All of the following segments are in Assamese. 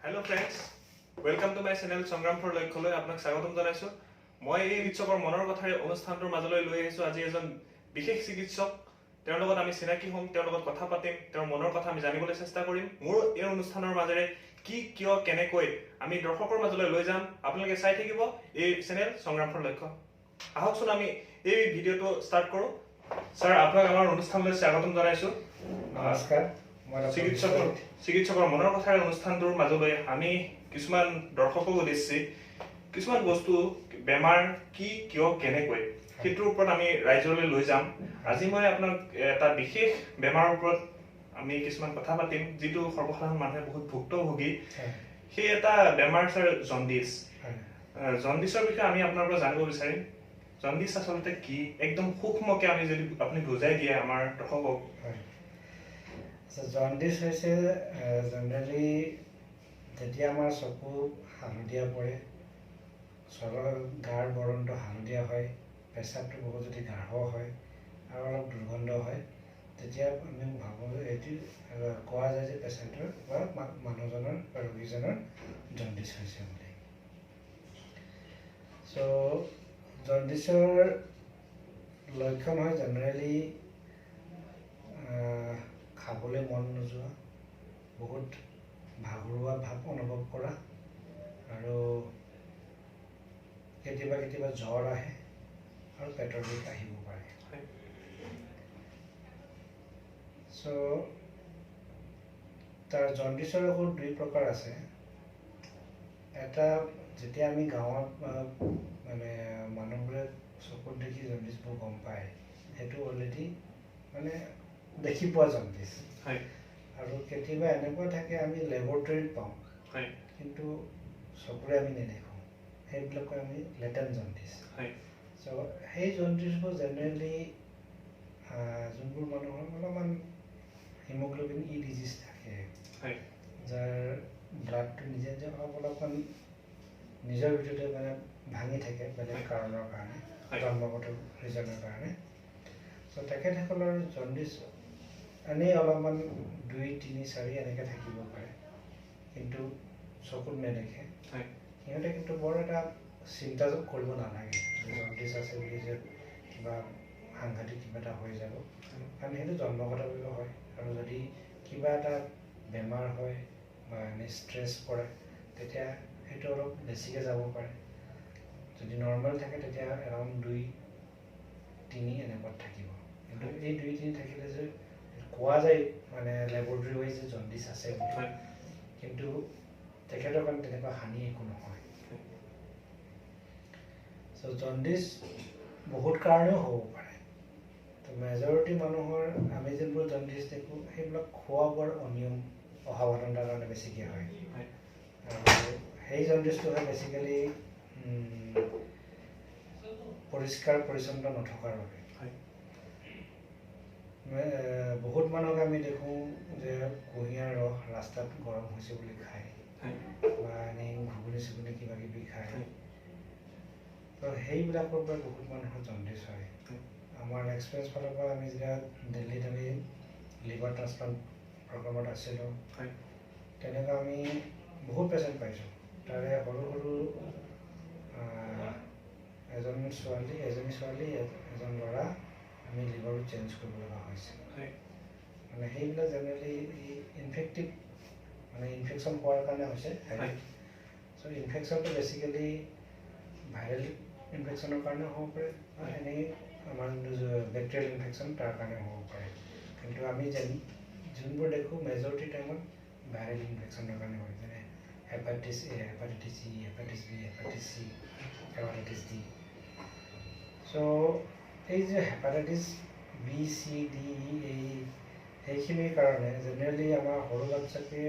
Hello friends, welcome to my channel Sangram for Loikhole আপোনাক স্বাগতম জনাইছো মই এই চিকিৎসকৰ মনৰ কথাৰে অনুষ্ঠানটোৰ মাজলৈ লৈ আহিছো আজি এজন বিশেষ চিকিৎসক তেওঁৰ লগত আমি চিনাকি হ'ম তেওঁৰ লগত কথা পাতিম তেওঁৰ মনৰ কথা আমি জানিবলৈ চেষ্টা কৰিম মোৰ এই অনুষ্ঠানৰ মাজেৰে কি কিয় কেনেকৈ আমি দৰ্শকৰ মাজলৈ লৈ যাম আপোনালোকে চাই থাকিব এই চেনেল সংগ্ৰাম ফৰ লক্ষ্য আহকচোন আমি এই ভিডিঅটো ষ্টাৰ্ট কৰো স্যাৰ আপোনাক আমাৰ অনুষ্ঠানলৈ স্বাগতম জনাইছো নমস্কাৰ চিকিৎসকৰ মনৰ কথাৰ অনুষ্ঠানটোৰ মাজলৈ আমি কিছুমান দৰ্শকক উদ্দেশ্যে কিছুমান বস্তু বেমাৰ কি কিয় কেনেকৈ সেইটোৰ ওপৰত আমি ৰাইজলৈ লৈ যাম আজি মই আপোনাক এটা বিশেষ বেমাৰৰ ওপৰত আমি কিছুমান কথা পাতিম যিটো সৰ্বসাধাৰণ মানুহে বহুত ভুক্তভোগী সেই এটা বেমাৰ স্যাৰ জণ্ডিছ জণ্ডিছৰ বিষয়ে আমি আপোনাৰ পৰা জানিব বিচাৰিম জণ্ডিছ আচলতে কি একদম সূক্ষ্মকৈ আমি যদি আপুনি বুজাই দিয়ে আমাৰ দৰ্শকক জণ্ডিছ হৈছে জেনেৰেলি যেতিয়া আমাৰ চকু হালধীয়া পৰে গাৰ বৰণটো হালধীয়া হয় পেচাবটো বহুত যদি গাঢ় হয় আৰু অলপ দুৰ্গন্ধ হয় তেতিয়া আমি ভাবোঁ এইটো কোৱা যায় যে পেচেণ্টৰ বা মানুহজনৰ বা ৰোগীজনৰ জণ্ডিছ হৈছে বুলি চ' জণ্ডিছৰ লক্ষণ হয় জেনেৰেলি খাবলৈ মন নোযোৱা বহুত ভাগৰুৱা ভাৱ অনুভৱ কৰা আৰু কেতিয়াবা কেতিয়াবা জ্বৰ আহে আৰু পেটৰ বিষ আহিব পাৰে চ' তাৰ জণ্ডিছৰ ঔষধ দুই প্ৰকাৰ আছে এটা যেতিয়া আমি গাঁৱত মানে মানুহবোৰে চকুত দেখি জণ্ডিছবোৰ গম পায় সেইটো অলৰেডি মানে দেখি পোৱা জণ্ডিছ আৰু কেতিয়াবা এনেকুৱা থাকে আমি লেবৰেটৰীত পাওঁ কিন্তু চকুৰে আমি নেদেখোঁ সেইবিলাকক আমি লেটেণ্ট জণ্ডিছ চ' সেই জণ্ডিছবোৰ জেনেৰেলি যোনবোৰ মানুহৰ অলপমান হিমগ্ল'বিন ই ডিজিজ থাকে যাৰ ব্লাডটো নিজে নিজে অলপমান নিজৰ ভিতৰতে মানে ভাঙি থাকে বেলেগ কাৰণৰ কাৰণে জন্মগত ৰিজনৰ কাৰণে চ' তেখেতসকলৰ জণ্ডিছ এনেই অলপমান 2, 3, 4 এনেকৈ থাকিব পাৰে কিন্তু চকুত নেদেখে সিহঁতে কিন্তু বৰ এটা চিন্তা কৰিব নালাগে জণ্ডিছ আছে বুলি যে কিবা সাংঘাতিক কিবা এটা হৈ যাব কাৰণ সেইটো জন্মগতভাৱে হয় আৰু যদি কিবা এটা বেমাৰ হয় বা এনে ষ্ট্ৰেছ পৰে তেতিয়া সেইটো অলপ বেছিকৈ যাব পাৰে যদি নৰ্মেল থাকে তেতিয়া এৰাউণ্ড 2, 3 এনেকুৱাত থাকিব কিন্তু এই 2, 3 থাকিলে যে কোৱা যায় মানে লেবৰেটৰী ৱাইজ যে জণ্ডিছ আছে বুলি কিন্তু তেখেতৰ কাৰণে তেনেকুৱা হানি একো নহয় চ' জণ্ডিছ বহুত কাৰণেও হ'ব পাৰে তো মেজৰিটি মানুহৰ আমি যোনবোৰ জণ্ডিছ দেখোঁ সেইবিলাক খোৱা বোৱাৰ অনিয়ম অসাৱধানতাৰ কাৰণে বেছিকৈ হয় আৰু সেই জণ্ডিছটো হয় বেছিকেলি পৰিষ্কাৰ পৰিচ্ছন্ন নথকাৰ বাবে বহুত মানুহক আমি দেখোঁ যে কুঁহিয়াৰ ৰস ৰাস্তাত গৰম হৈছে বুলি খায় বা এনেই ঘুগুনি চুগুনি কিবা কিবি খায় তো সেইবিলাকৰ পৰা বহুত মানুহৰ জণ্ডিছ হয় আমাৰ এক্সপিৰিয়েঞ্চ ফালৰ পৰা আমি যেতিয়া দিল্লীত আমি লিভাৰ ট্ৰান্সপ্লাণ্ট প্ৰগ্ৰামত আছিলোঁ তেনেকুৱা আমি বহুত পেচেণ্ট পাইছোঁ তাৰে সৰু সৰু এজনী ছোৱালী এজন ল'ৰা আমি লিভাৰো চেঞ্জ কৰিব লগা হৈছে মানে সেইবিলাক জেনেৰেলি ইনফেক্টিভ মানে ইনফেকশ্যন হোৱাৰ কাৰণে হৈছে চ' ইনফেকশ্যনটো বেছিকেলি ভাইৰেল ইনফেকশ্যনৰ কাৰণে হ'ব পাৰে বা এনেই আমাৰ বেক্টেৰিয়েল ইনফেকশ্যন তাৰ কাৰণে হ'ব পাৰে কিন্তু আমি যোনবোৰ দেখোঁ মেজৰিটি টাইমত ভাইৰেল ইনফেকশ্যনৰ কাৰণে হয় যেনে hepatitis A, hepatitis E, hepatitis B, hepatitis C, hepatitis D চ' এই যে hepatitis B, C, D, E সেইখিনিৰ কাৰণে জেনেৰেলি আমাৰ সৰু বাচ্চাকে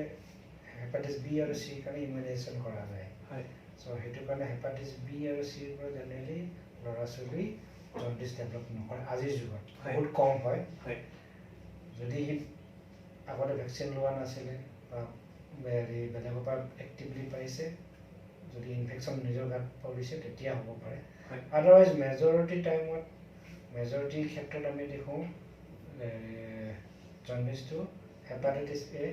হেপাটাইটিছ B আৰু C কাৰণে ইমিউনাইজেশ্যন কৰা যায় চ' সেইটো কাৰণে হেপাটাইটিছ B আৰু Cৰ পৰা জেনেৰেলি ল'ৰা ছোৱালী জণ্ডিছ ডেভেলপ নকৰে আজিৰ যুগত বহুত কম হয় যদি আগতে ভেকচিন লোৱা নাছিলে বা বেলেগৰ পৰা এক্টিভলি পাইছে যদি ইনফেকশ্যন নিজৰ গাত পৰিছে তেতিয়া হ'ব পাৰে আদাৰৱাইজ মেজৰিটি ক্ষেত্ৰত আমি দেখোঁ জণ্ডিছটো হেপাটাইটিছ A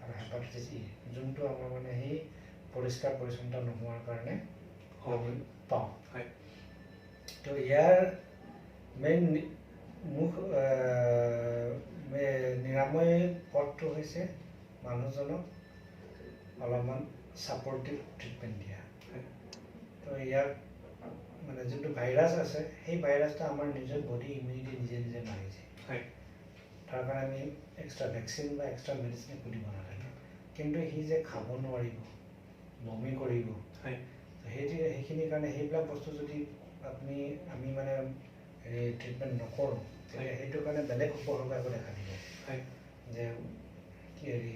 আৰু হেপাটাইটিছ ই যোনটো আমাৰ মানে সেই পৰিষ্কাৰ পৰিচ্ছন্নতা নোহোৱাৰ কাৰণে আমি পাওঁ তো ইয়াৰ মেইন মুখ নিৰাময় পথটো হৈছে মানুহজনক অলপমান ছাপৰ্টিভ ট্ৰিটমেণ্ট দিয়া তো ইয়াক মানে যোনটো ভাইৰাছ আছে সেই ভাইৰাছটো আমাৰ নিজৰ বডি ইমিউনিটি নিজে নিজে মাৰি যায় তাৰ কাৰণে আমি এক্সট্ৰা ভেকচিন বা এক্সট্ৰা মেডিচিন একো দিব নালাগে কিন্তু সি যে খাব নোৱাৰিব বমি কৰিব সেইখিনিৰ কাৰণে সেইবিলাক বস্তু যদি আমি মানে হেৰি ট্ৰিটমেণ্ট নকৰোঁ তেতিয়া সেইটোৰ কাৰণে বেলেগ উপসৰ্গ আকৌ দেখা দিব যে কি হেৰি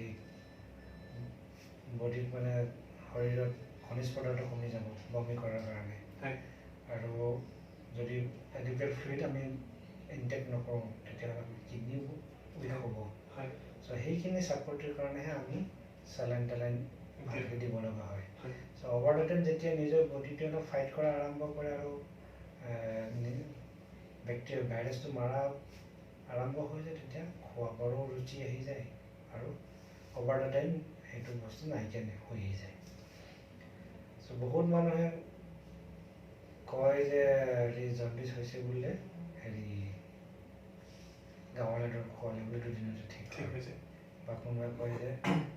বডিত মানে শৰীৰত খনিজ পদাৰ্থ কমি যাব বমি কৰাৰ কাৰণে আৰু যদি এডিকুৱেট ফ্লুইড আমি ইনটেক নকৰোঁ তেতিয়াহ'লে কিডনি উইক হ'ব চ' সেইখিনি ছাপৰ্টৰ কাৰণেহে আমি চেলাইন টেলাইন ভালকৈ দিব লগা হয় চ' অভাৰ দ্য টাইম যেতিয়া নিজৰ বডিটোৱে অলপ ফাইট কৰা আৰম্ভ কৰে আৰু ভাইৰাছটো মাৰা আৰম্ভ হৈ যায় তেতিয়া খোৱা বোৱাৰো ৰুচি আহি যায় আৰু অভাৰ দ্য টাইম সেইটো বস্তু নাইকিয়া হৈ যায় চ' বহুত মানুহে কয় যে হেৰি জণ্ডিছ হৈছে বোলে হেৰি গাঁৱলীয়া দৰৱ খোৱালে বোলে দুদিনতে ঠিক হৈছে বা কোনোবাই কয় যে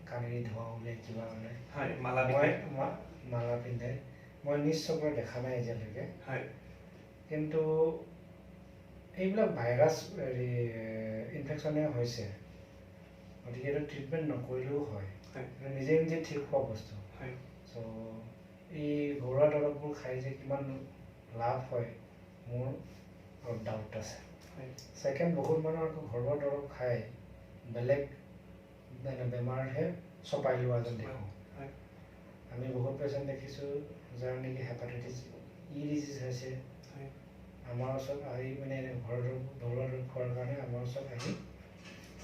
কাণেৰি ধোঁৱা ওলাই কিবা ওলাই মালা পিন্ধে মই নিজ চকুৰে দেখা নাই এতিয়ালৈকে কিন্তু এইবিলাক ভাইৰাছ হেৰি ইনফেকশ্যনে হৈছে গতিকে এইটো ট্ৰিটমেণ্ট নকৰিলেও হয় নিজে নিজে ঠিক হোৱা বস্তু চ' এই ঘৰুৱা দৰৱবোৰ খাই যে কিমান লাভ হয় মোৰ অলপ ডাউট আছে ছেকেণ্ড বহুত মানুহৰ আকৌ ঘৰুৱা দৰৱ খাই বেলেগ মানে বেমাৰহে চপাই লোৱা যেন দেখোঁ আমি বহুত পেচেণ্ট দেখিছোঁ যাৰ নেকি হেপাটাইটিছ ই ডিজিজ হৈছে আমাৰ ওচৰত আহি মানে ঘৰুৱা দৰৱ খোৱাৰ কাৰণে আমাৰ ওচৰত আহি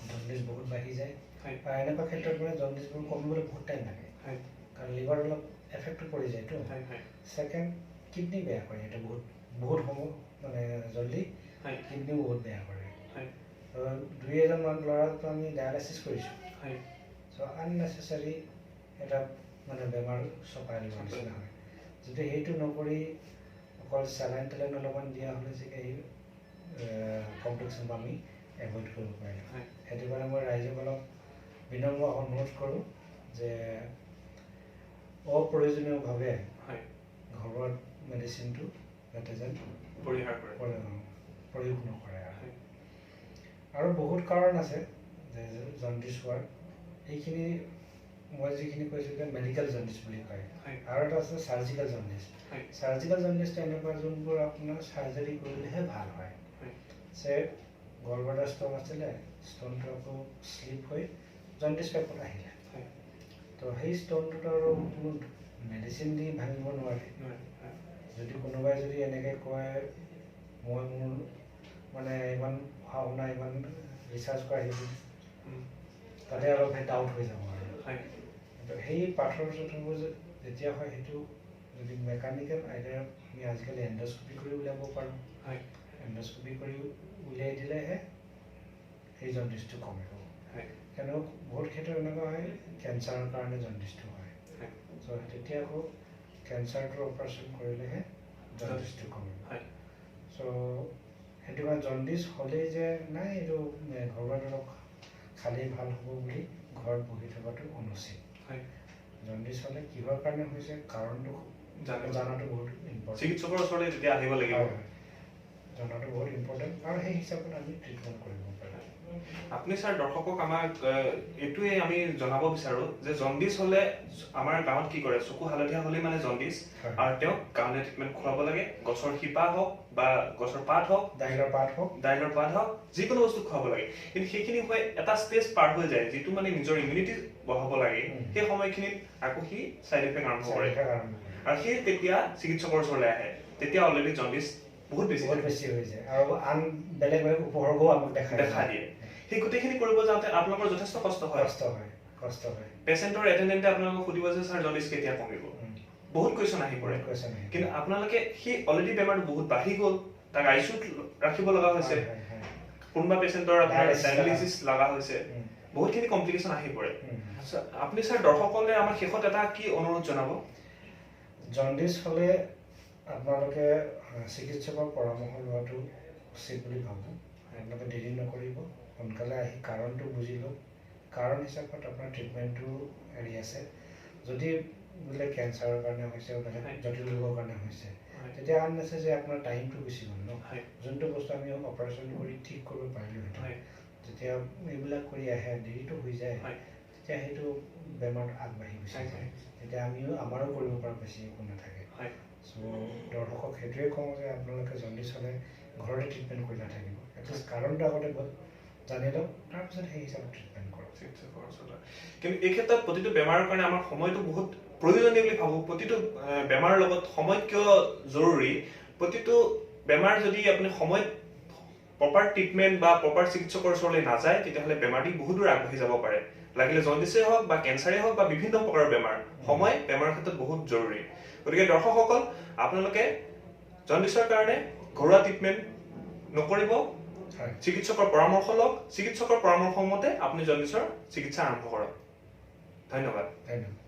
জণ্ডিছ বহুত বাঢ়ি যায় বা এনেকুৱা ক্ষেত্ৰত মানে জণ্ডিছবোৰ কমিবলৈ বহুত টাইম লাগে কাৰণ লিভাৰ অলপ এফেক্টটো পৰি যায়তো ছেকেণ্ড কিডনি বেয়া কৰে সেইটো বহুত সময় মানে জল্দি কিডনিও বহুত বেয়া কৰে দুই এজনমান ল'ৰাকতো আমি ডায়ালাইচিছ কৰিছোঁ চ' আননেচেচাৰী এটা মানে বেমাৰ চপাই লোৱাৰ নিচিনা হয় যদি সেইটো নকৰি অকল চেলাইন টেলাইন অলপমান দিয়া হ'লে চাগে এই কমপ্লিকেশ্যনবোৰ আমি এভইড কৰিব পাৰিম সেইটো কাৰণে মই ৰাইজক অলপ বিনম্ৰ অনুৰোধ কৰোঁ যে অপ্ৰয়োজনীয়ভাৱে ঘৰুৱা মেডিচিনটো যাতে যেন প্ৰয়োগ নকৰে আৰু বহুত কাৰণ আছে যে জণ্ডিছ হোৱাৰ এইখিনি মই যিখিনি কৈছোঁ যে মেডিকেল জণ্ডিছ বুলি কয় আৰু এটা আছে চাৰ্জিকেল জণ্ডিছ চাৰ্জিকেল জণ্ডিছটো এনেকুৱা যোনবোৰ আপোনাৰ চাৰ্জাৰী কৰিলেহে ভাল হয় যে গলব্লাডাৰ ষ্ট'ন আছিলে ষ্ট'নটো আকৌ শ্লিপ হৈ জণ্ডিছ টাইপত আহিলে তো সেই ষ্ট'নটোত আৰু কোনো মেডিচিন দি ভাঙিব নোৱাৰে যদি কোনোবাই যদি এনেকৈ কয় মই মোৰ মানে ইমান পঢ়া শুনা ইমান ৰিচাৰ্চ কৰা আহিছোঁ তাতে অলপ ডাউট হৈ যাব আৰু সেই পাথৰ চাথৰবোৰ যেতিয়া হয় সেইটো যদি মেকানিকেল আইডিয়া আমি আজিকালি এণ্ডস্কপি কৰি উলিয়াব পাৰোঁ এণ্ডস্কপি কৰি উলিয়াই দিলেহে সেই জণ্ডিছটো কমিব কিয়নো বহুত ক্ষেত্ৰত এনেকুৱা হয় কেঞ্চাৰৰ কাৰণে জণ্ডিছটো হয় চ' তেতিয়া আকৌ কেঞ্চাৰটোৰ অপাৰেশ্যন কৰিলেহে জণ্ডিছটো কমিব চ' সেইটো কাৰণে জণ্ডিছ হ'লেই যে নাই এইটো ঘৰুৱা দৰৱ খালেই ভাল হ'ব বুলি ঘৰত বহি থকাটো অনুচিত জণ্ডিছ হ'লে কিহৰ কাৰণে হৈছে কাৰণটো জনাটো বহুত ইম্পৰ্টেণ্ট চিকিৎসকৰ ওচৰলৈ তেতিয়া আহিব লাগিব জনাটো বহুত ইম্পৰ্টেণ্ট আৰু সেই হিচাপত আমি ট্ৰিটমেণ্ট কৰিব পাৰোঁ আপুনি ছাৰ দৰ্শকক আমাক এইটোৱে আমি জনাব বিচাৰোঁ যে জণ্ডিছ হ'লে আমাৰ গাঁৱত কি কৰে চকু হালধীয়া হ'লে মানে জণ্ডিছ আৰু তেওঁক গাঁৱলীয়া ট্ৰিটমেণ্ট খুৱাব লাগে গছৰ শিপা হওক বা গছৰ পাত হওক দাইলৰ পাত হওক যিকোনো বস্তু খুৱাব লাগে কিন্তু সেইখিনি হৈ এটা ষ্টেজ পাৰ হৈ যায় যিটো মানে নিজৰ ইমিউনিটি বঢ়াব লাগে সেই সময়খিনিত আকৌ সি ছাইড এফেক্ট আৰম্ভ কৰে আৰু সেই তেতিয়া চিকিৎসকৰ ওচৰলৈ আহে তেতিয়া অলৰেডি জণ্ডিছ বহুত বেছি হৈ যায় আৰু আন বেলেগ বেলেগ উপসৰ্গও আমাক দেখা দিয়ে সেই গোটেইখিনি কৰিব যাওঁতে আপোনালোকৰ যথেষ্ট কষ্ট হয় পেচেণ্টৰ এটেণ্ডেণ্টে আপোনালোকক সুধিব যে ছাৰ জণ্ডিছ কেতিয়া কমিব বহুত কুৱেশ্যন আহি পৰে কিন্তু আপোনালোকে সেই অলৰেডি বেমাৰটো বহুত বাঢ়ি গ'ল তাক আইচিউত ৰাখিব লগা হৈছে কোনোবা পেচেণ্টৰ আপোনাৰ ডায়ালিচিছ লগা হৈছে বহুতখিনি কমপ্লিকেশ্যন আহি পৰে আপুনি স্যাৰ দৰ্শকসকলে আমাৰ শেষত এটা কি অনুৰোধ জনাব জণ্ডিছ হ'লে আপোনালোকে চিকিৎসকৰ পৰামৰ্শ লোৱাটো উচিত বুলি ভাবোঁ আপোনালোকে দেৰি নকৰিব সোনকালে আহি কাৰণটো বুজি লওক কাৰণ হিচাপত আপোনাৰ ট্ৰিটমেণ্টটো হেৰি আছে যদি বোলে কেঞ্চাৰৰ কাৰণে হৈছে বোলে জটিল ৰোগৰ কাৰণে হৈছে তেতিয়া আননেচেচাৰী আপোনাৰ টাইমটো গুচি গ'ল ন যোনটো বস্তু আমি অপাৰেশ্যন কৰি ঠিক কৰিব পাৰিলোহেঁতেন যেতিয়া এইবিলাক কৰি আহে দেৰিটো হৈ যায় তেতিয়া সেইটো বেমাৰ আগবাঢ়ি গুচি যায় তেতিয়া আমাৰো কৰিব পৰা বেছি একো নাথাকে চ' দৰ্শকক সেইটোৱে কওঁ যে আপোনালোকে জণ্ডিছ হ'লে ঘৰতে ট্ৰিটমেণ্ট কৰি নাথাকিব এটলিষ্ট কাৰণটো আগতে গ'ল জানি লওক তাৰপিছত সেই হিচাপত ট্ৰিটমেণ্ট কৰক কিন্তু এই ক্ষেত্ৰত প্ৰতিটো বেমাৰৰ কাৰণে আমাৰ সময়টো বহুত প্ৰয়োজনীয় বুলি ভাবোঁ প্ৰতিটো বেমাৰৰ লগত সময় কিয় জৰুৰী প্ৰতিটো বেমাৰ যদি আপুনি সময়ত প্ৰপাৰ ট্ৰিটমেণ্ট বা প্ৰপাৰ চিকিৎসকৰ ওচৰলৈ নাযায় তেতিয়াহ'লে বেমাৰটি বহুত দূৰ আগবাঢ়ি যাব পাৰে লাগিলে জণ্ডিছে হওক বা কেঞ্চাৰে হওক বা বিভিন্ন প্ৰকাৰৰ বেমাৰ সময় বেমাৰৰ ক্ষেত্ৰত বহুত জৰুৰী গতিকে দৰ্শকসকল আপোনালোকে জণ্ডিছৰ কাৰণে ঘৰুৱা ট্ৰিটমেণ্ট নকৰিব চিকিৎসকৰ পৰামৰ্শ লওক চিকিৎসকৰ পৰামৰ্শ মতে আপুনি জণ্ডিছৰ চিকিৎসা আৰম্ভ কৰক ধন্যবাদ